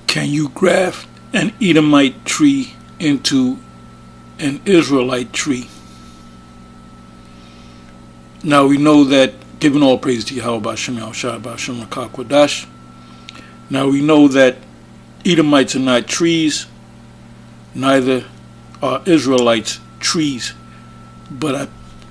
Can you graft an Edomite tree into an Israelite tree? Now we know that, giving all praise to Yahweh B'Shem Yahushua B'Shem Rakak. Now we know that Edomites are not trees, neither are Israelites trees, but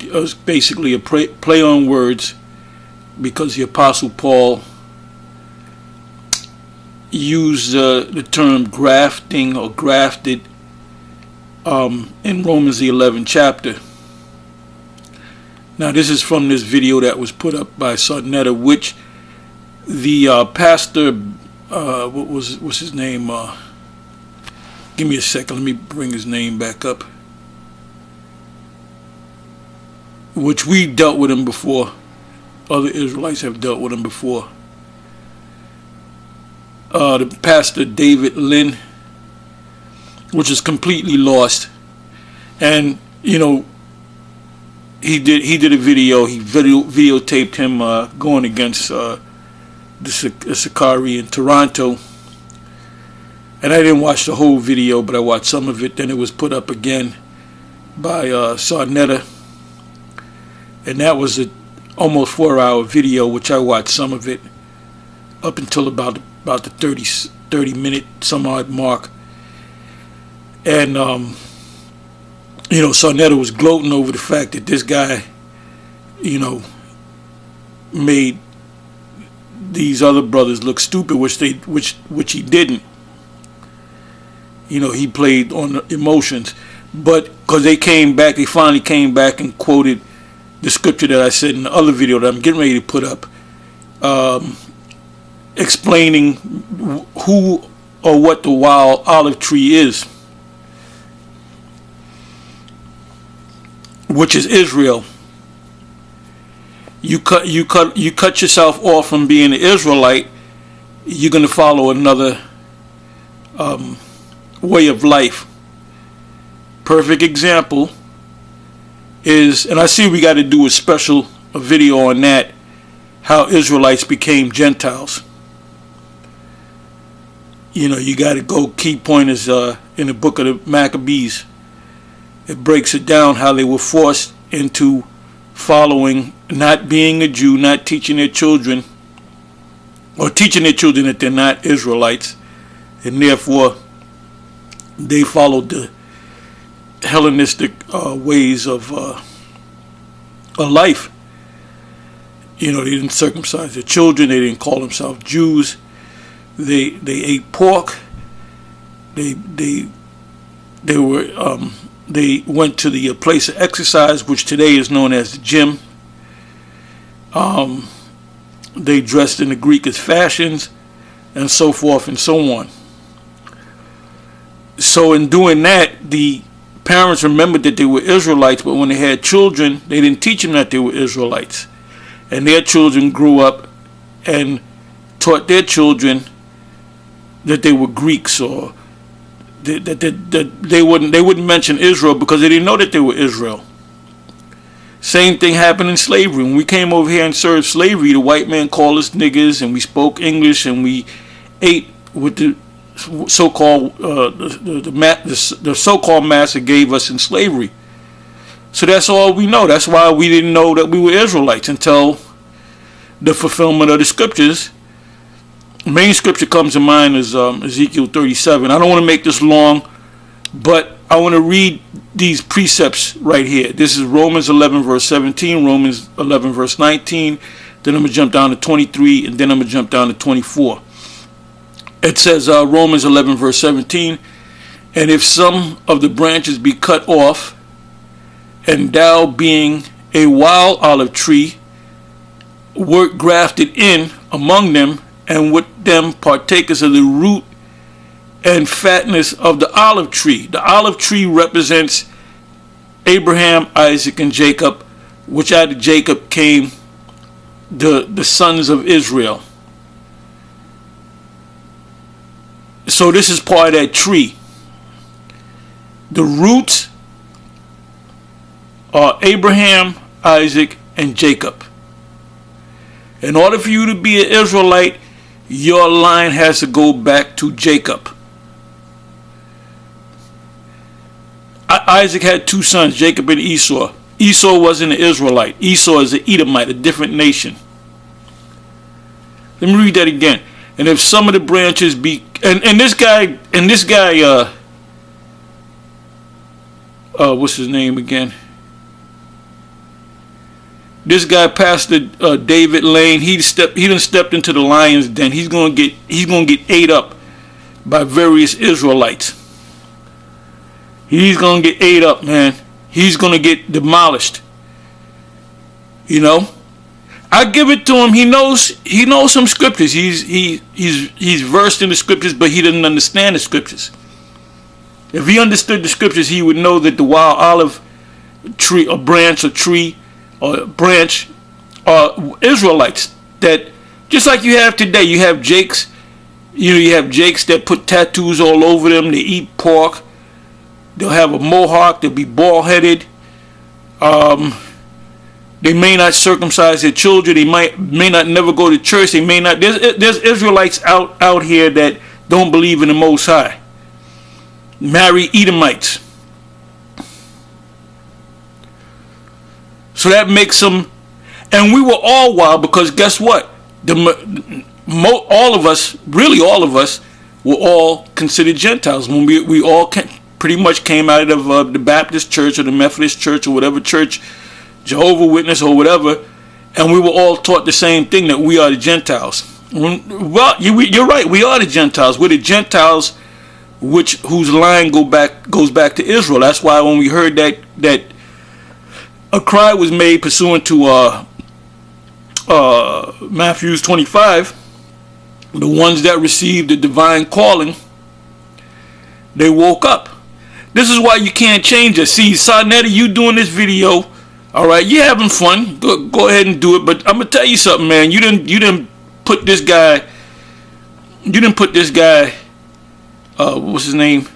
it was basically a play on words, because the Apostle Paul used the term grafting or grafted in Romans the 11th chapter. Now this is from this video that was put up by Sarnetta, which the pastor, what's his name? Give me a second, let me bring his name back up. Which we dealt with him before. Other Israelites have dealt with him before. The pastor David Lynn, which is completely lost, and you know, he did a video. He videotaped him going against the Sakari in Toronto, and I didn't watch the whole video, but I watched some of it. Then it was put up again by Sarnetta, and that was a almost 4-hour video, which I watched some of it up until about the 30 minute some odd mark. And you know, Sarnetta was gloating over the fact that this guy, you know, made these other brothers look stupid, which he didn't. You know, he played on the emotions, but because they finally came back and quoted the scripture that I said in the other video that I'm getting ready to put up, explaining who or what the wild olive tree is, which is Israel. You cut yourself off from being an Israelite, you're going to follow another way of life. Perfect example is, and I see we got to do a video on that, how Israelites became Gentiles. You know, you got to go, key point is in the book of the Maccabees. It breaks it down how they were forced into following, not being a Jew, not teaching their children, or teaching their children that they're not Israelites, and therefore they followed the Hellenistic ways of life. You know, they didn't circumcise their children, they didn't call themselves Jews, they ate pork, they went to the place of exercise, which today is known as the gym. They dressed in the Greekest fashions, and so forth and so on. So in doing that, the parents remembered that they were Israelites, but when they had children, they didn't teach them that they were Israelites. And their children grew up and taught their children that they were Greeks, or that they wouldn't mention Israel because they didn't know that they were Israel. Same thing happened in slavery. When we came over here and served slavery, the white man called us niggers, and we spoke English, and we ate with the so-called the so-called master gave us in slavery. So that's all we know. That's why we didn't know that we were Israelites until the fulfillment of the scriptures. The main scripture comes to mind is Ezekiel 37. I don't want to make this long, but I want to read these precepts right here. This is Romans 11 verse 17, Romans 11 verse 19, then I'm going to jump down to 23, and then I'm going to jump down to 24. It says, Romans 11 verse 17, and if some of the branches be cut off, and thou being a wild olive tree, wert grafted in among them, and with them partakers of the root and fatness of the olive tree. The olive tree represents Abraham, Isaac, and Jacob, which out of Jacob came the sons of Israel. So this is part of that tree. The roots are Abraham, Isaac, and Jacob. In order for you to be an Israelite, your line has to go back to Jacob. Isaac had 2 sons, Jacob and Esau. Esau wasn't an Israelite. Esau is an Edomite, a different nation. Let me read that again. And if some of the branches be, and this guy, what's his name again? This guy, Pastor David Lane, he done stepped into the lion's den. He's gonna get ate up by various Israelites. He's gonna get ate up, man. He's gonna get demolished. You know, I give it to him. He knows some scriptures. He's versed in the scriptures, but he doesn't understand the scriptures. If he understood the scriptures, he would know that the wild olive tree, or branch, or tree, or branch, are Israelites. That just like you have today, you have Jakes. You have Jakes that put tattoos all over them. They eat pork. They'll have a mohawk. They'll be bald-headed. They may not circumcise their children. They may not never go to church. They may not. There's Israelites out here that don't believe in the Most High. Marry Edomites. So that makes them. And we were all wild because guess what? All of us, really all of us, were all considered Gentiles when we all pretty much came out of the Baptist church or the Methodist church or whatever church, Jehovah's Witness or whatever, and we were all taught the same thing, that we are the Gentiles. Well, you're right, we are the Gentiles. We're the Gentiles whose line goes back to Israel. That's why when we heard that a cry was made pursuant to Matthew 25, the ones that received the divine calling, they woke up. This is why you can't change it. See, Sarnetta, you doing this video, all right? You're having fun. Go ahead and do it. But I'm gonna tell you something, man. You didn't put this guy. What's his name?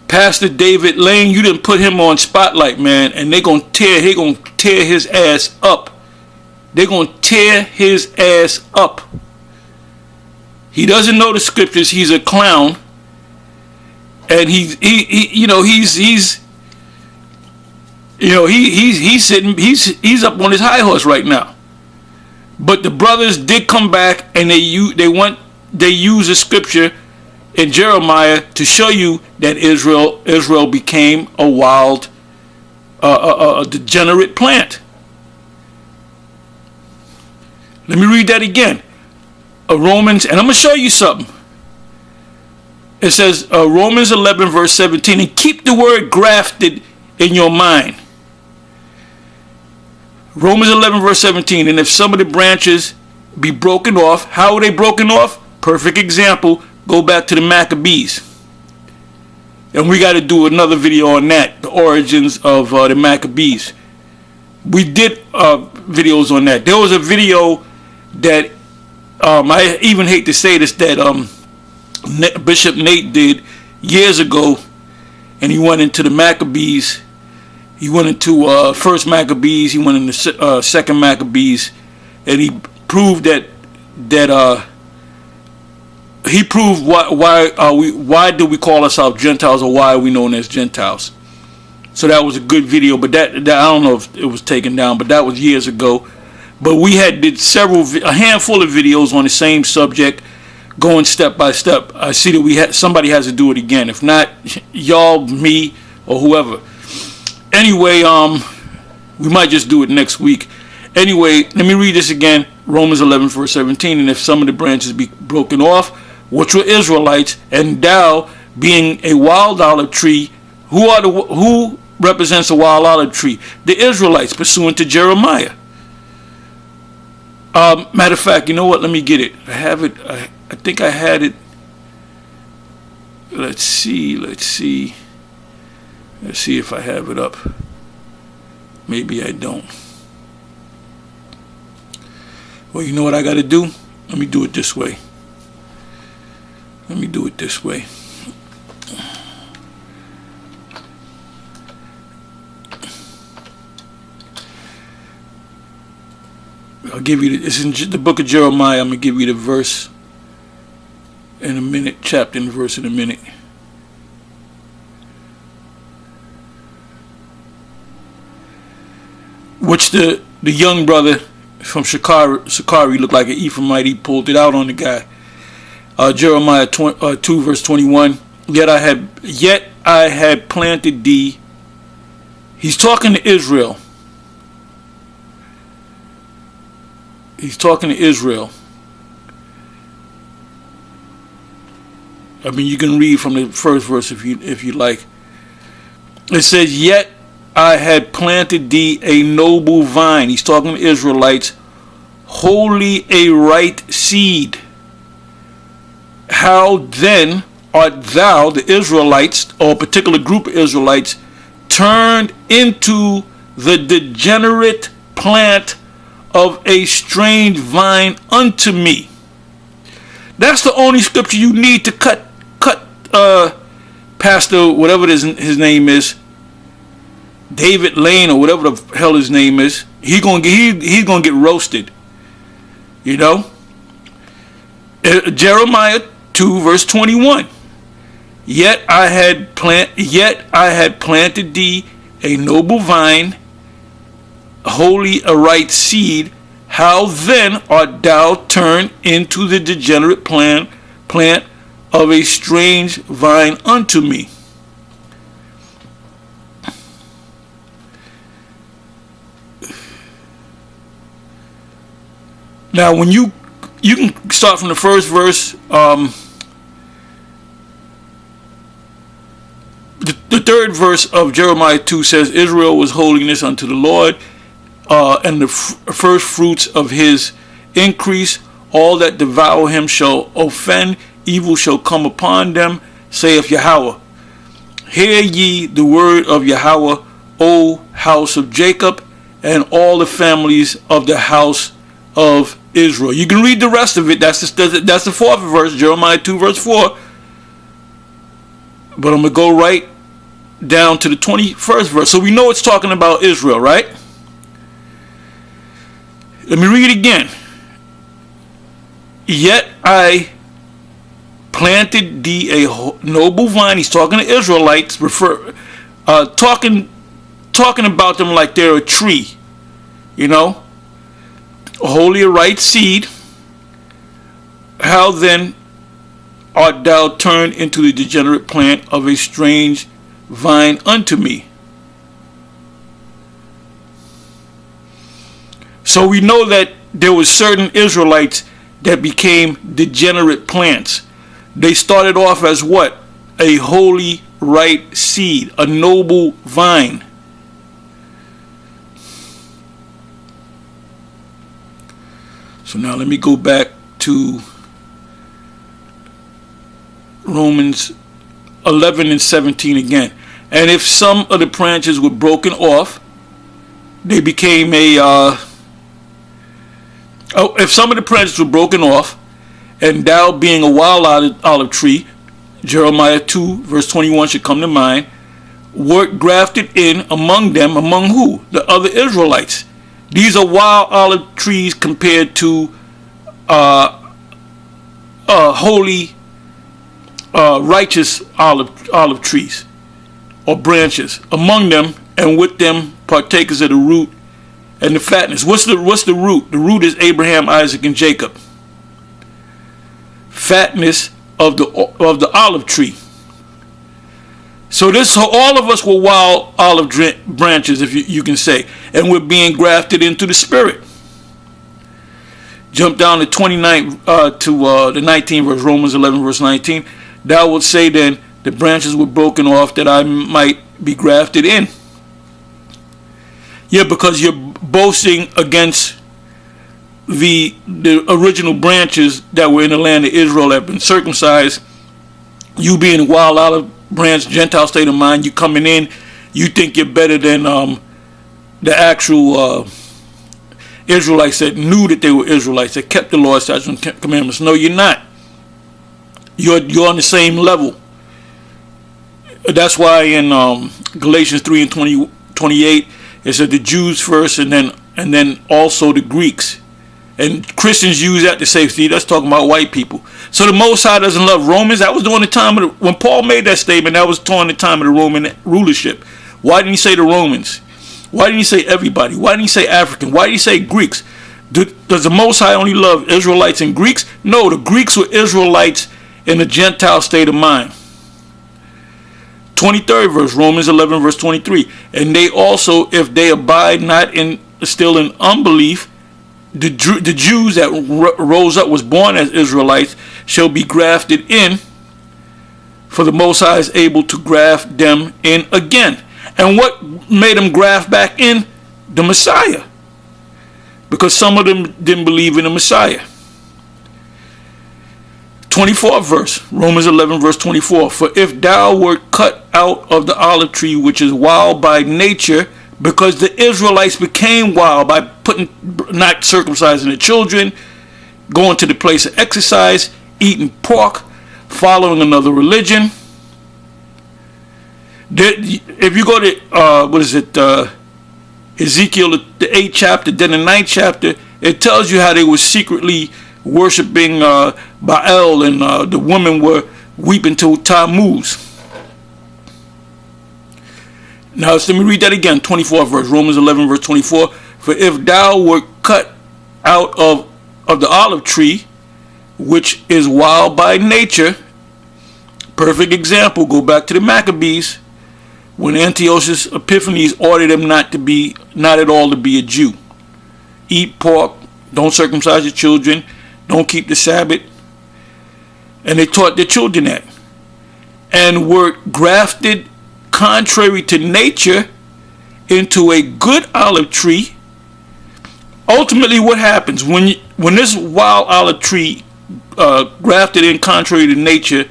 Pastor David Lane. You didn't put him on spotlight, man. And they're gonna tear his ass up. They're gonna tear his ass up. He doesn't know the scriptures. He's a clown. And he's up on his high horse right now. But the brothers did come back, and they use the scripture in Jeremiah to show you that Israel became a wild, a degenerate plant. Let me read that again. Romans, and I'm gonna show you something. It says Romans 11 verse 17, and keep the word grafted in your mind. Romans 11 verse 17, and if some of the branches be broken off, how are they broken off? Perfect example, go back to the Maccabees. And we got to do another video on that, the origins of the Maccabees. We did videos on that. There was a video that, I even hate to say this, that Bishop Nate did years ago, and he went into the Maccabees. He went into first Maccabees. He went into second Maccabees, and he proved he proved why do we call ourselves Gentiles, or why are we known as Gentiles. So that was a good video, but that I don't know if it was taken down, but that was years ago. But we did a handful of videos on the same subject, going step by step. I see that somebody has to do it again. If not, y'all, me, or whoever. Anyway, we might just do it next week. Anyway, let me read this again. Romans 11 verse 17. And if some of the branches be broken off, which were Israelites, and thou being a wild olive tree, who represents a wild olive tree? The Israelites, pursuant to Jeremiah. Matter of fact, you know what? Let me get it. I have it. I think I had it. Let's see if I have it up. Maybe I don't. Well, you know what I got to do? Let me do it this way. give you it's in the book of Jeremiah. I'm gonna give you the verse in a minute, chapter and verse in a minute. Which the young brother from Shikari looked like an Ephraimite. He pulled it out on the guy. Jeremiah 2 verse 21. Yet I had planted thee. He's talking to Israel. He's talking to Israel. I mean, you can read from the first verse if you like. It says, yet I had planted thee a noble vine. He's talking to Israelites. Wholly a right seed. How then art thou, the Israelites, or a particular group of Israelites, turned into the degenerate plant of a strange vine unto me? That's the only scripture you need to cut Pastor, whatever his name is, David Lane or whatever the hell his name is. He's gonna get roasted. You know? Jeremiah 2 verse 21. Yet I had planted thee a noble vine, wholly a right seed. How then art thou turned into the degenerate plant of a strange vine unto me? Now, when you can start from the first verse. The third verse of Jeremiah 2 says, Israel was holiness unto the Lord, and the first fruits of his increase. All that devour him shall offend, evil shall come upon them, saith Yahweh. Hear ye the word of Yahweh, O house of Jacob, and all the families of the house of Israel. You can read the rest of it. That's the fourth verse, Jeremiah 2 verse 4. But I'm going to go right down to the 21st verse. So we know it's talking about Israel, right? Let me read it again. Yet I planted thee a noble vine. He's talking to Israelites, talking about them like they're a tree, you know, wholly a right seed. How then art thou turned into the degenerate plant of a strange vine unto me? So we know that there were certain Israelites that became degenerate plants. They started off as what? A holy right seed, a noble vine. So now let me go back to Romans 11 and 17 again. And if some of the branches were broken off, they became if some of the branches were broken off, and thou being a wild olive tree, Jeremiah 2 verse 21 should come to mind, wert grafted in among them. Among who? The other Israelites. These are wild olive trees compared to holy righteous olive trees or branches. Among them, and with them partakers of the root and the fatness. What's the root? The root is Abraham, Isaac, and Jacob. Fatness of the olive tree. So all of us were wild olive branches, if you can say, and we're being grafted into the Spirit. Jump down to 29 to the 19 verse, Romans 11 verse 19. Thou wilt say then, the branches were broken off that I might be grafted in. Yeah, because you're boasting against the original branches that were in the land of Israel that have been circumcised. You being a wild olive branch, Gentile state of mind, you coming in, you think you're better than the actual Israelites that knew that they were Israelites, that kept the law, statutes, and commandments. No, you're not. You're on the same level. That's why in Galatians 3 and 28 it said the Jews first, and then also the Greeks. And Christians use that to say, see, that's talking about white people. So the Most High doesn't love Romans. That was during the time of when Paul made that statement. That was during the time of the Roman rulership. Why didn't he say the Romans? Why didn't he say everybody? Why didn't he say African? Why did he say Greeks? Does the Most High only love Israelites and Greeks? No, the Greeks were Israelites in a Gentile state of mind. 23rd verse, Romans 11 verse 23. And they also, if they abide not in still in unbelief, the Jews that rose up, was born as Israelites, shall be grafted in, for the Most High is able to graft them in again. And what made them graft back in? The Messiah. Because some of them didn't believe in the Messiah. 24th verse, Romans 11 verse 24. For if thou wert cut out of the olive tree, which is wild by nature, because the Israelites became wild by not circumcising the children, going to the place of exercise, eating pork, following another religion. If you go to Ezekiel the 8th chapter, then the 9th chapter, it tells you how they were secretly worshiping Baal, and the women were weeping to Tammuz. Now let me read that again, 24th verse, Romans 11 verse 24. For if thou wert cut out of the olive tree, which is wild by nature, perfect example, go back to the Maccabees, when Antiochus Epiphanes ordered them not at all to be a Jew. Eat pork, don't circumcise your children, don't keep the Sabbath. And they taught their children that. And were grafted contrary to nature into a good olive tree. Ultimately, what happens when this wild olive tree grafted in contrary to nature,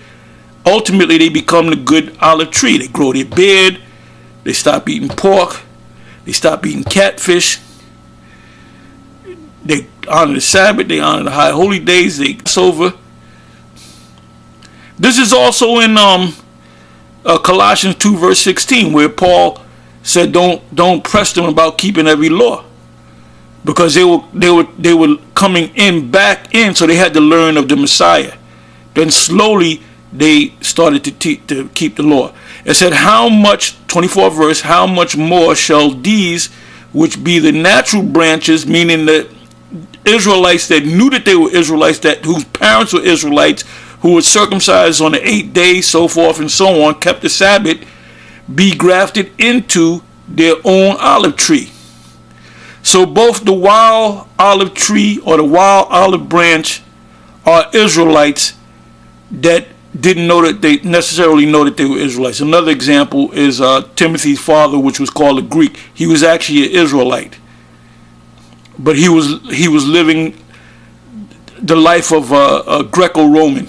ultimately they become the good olive tree. They grow their beard, they stop eating pork, they stop eating catfish, they honor the Sabbath, they honor the high holy days, they Passover. This is also in Colossians 2 verse 16, where Paul said don't press them about keeping every law, because they were coming back in, so they had to learn of the Messiah. Then slowly they started to keep the law. It said, how much, 24th verse, how much more shall these which be the natural branches, meaning the Israelites that knew that they were Israelites, whose parents were Israelites, who were circumcised on the 8th day, so forth and so on, kept the Sabbath, be grafted into their own olive tree. So both the wild olive tree or the wild olive branch are Israelites that didn't know that they necessarily know that they were Israelites. Another example is Timothy's father, which was called a Greek. He was actually an Israelite, but he was living the life of a Greco-Roman.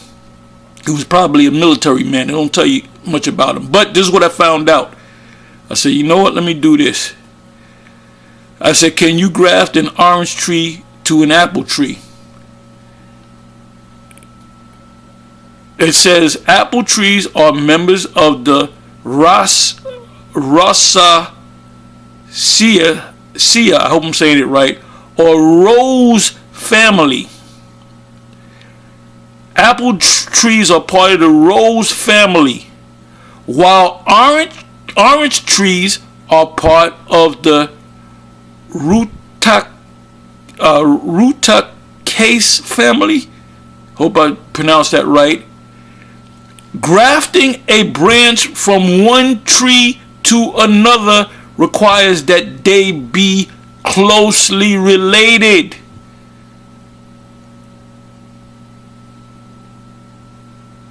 He was probably a military man. They don't tell you much about him. But this is what I found out. I said, you know what? Let me do this. I said, can you graft an orange tree to an apple tree? It says apple trees are members of the Rosaceae, I hope I'm saying it right, or rose family. Apple trees are part of the rose family, while orange trees are part of the Rutaceae family. Hope I pronounced that right. Grafting a branch from one tree to another requires that they be closely related.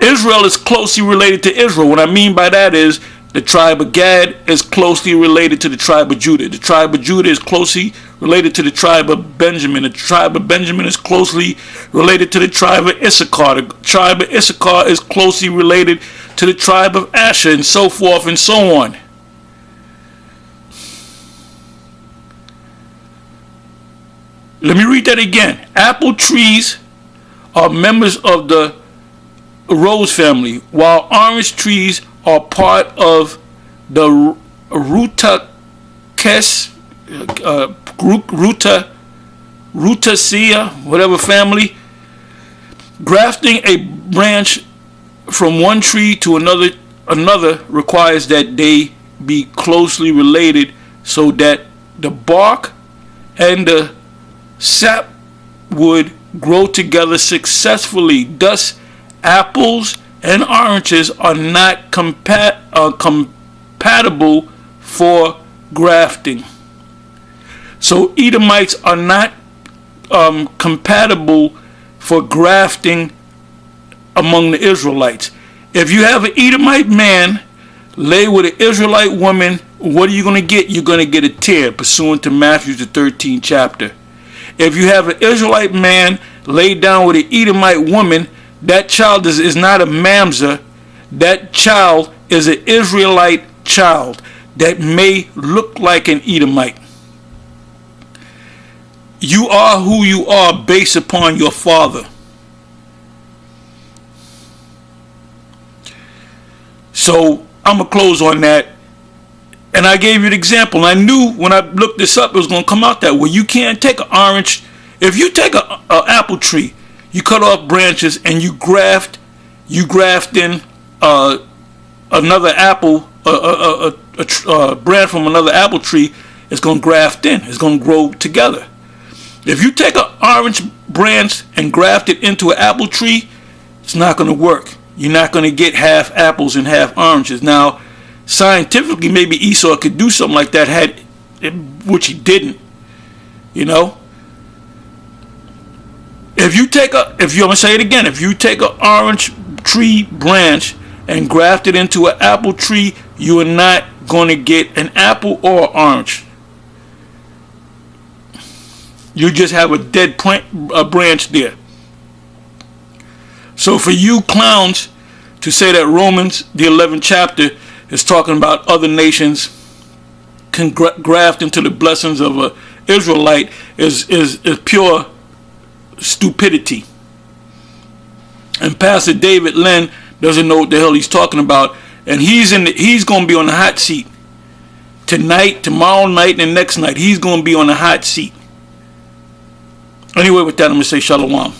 Israel is closely related to Israel. What I mean by that is the tribe of Gad is closely related to the tribe of Judah. The tribe of Judah is closely related to the tribe of Benjamin. The tribe of Benjamin is closely related to the tribe of Issachar. The tribe of Issachar is closely related to the tribe of Asher, and so forth and so on. Let me read that again. Apple trees are members of the rose family, while orange trees are part of the Rutaceae Rutaceae, whatever family. Grafting a branch from one tree to another requires that they be closely related so that the bark and the sap would grow together successfully. Thus, apples and oranges are not compatible for grafting. So Edomites are not compatible for grafting among the Israelites. If you have an Edomite man lay with an Israelite woman, what are you going to get? You're going to get a tear, pursuant to Matthew the 13th chapter. If you have an Israelite man lay down with an Edomite woman, that child is not a mamzer. That child is an Israelite child that may look like an Edomite. You are who you are based upon your father. So I'm going to close on that. And I gave you the example. I knew when I looked this up it was going to come out that way. You can't take an orange. If you take an apple tree, you cut off branches and you graft in another apple, a branch from another apple tree, it's going to graft in. It's going to grow together. If you take an orange branch and graft it into an apple tree, it's not going to work. You're not going to get half apples and half oranges. Now, scientifically, maybe Esau could do something like that, which he didn't. You know, if you I'm gonna say it again, if you take an orange tree branch and graft it into an apple tree, you are not going to get an apple or orange. You just have a dead branch there. So for you clowns to say that Romans, the 11th chapter, is talking about other nations can graft into the blessings of an Israelite is pure stupidity. And Pastor David Lynn doesn't know what the hell he's talking about, and he's going to be on the hot seat tonight, tomorrow night, and next night. He's going to be on the hot seat. Anyway, with that, I'm going to say shalom.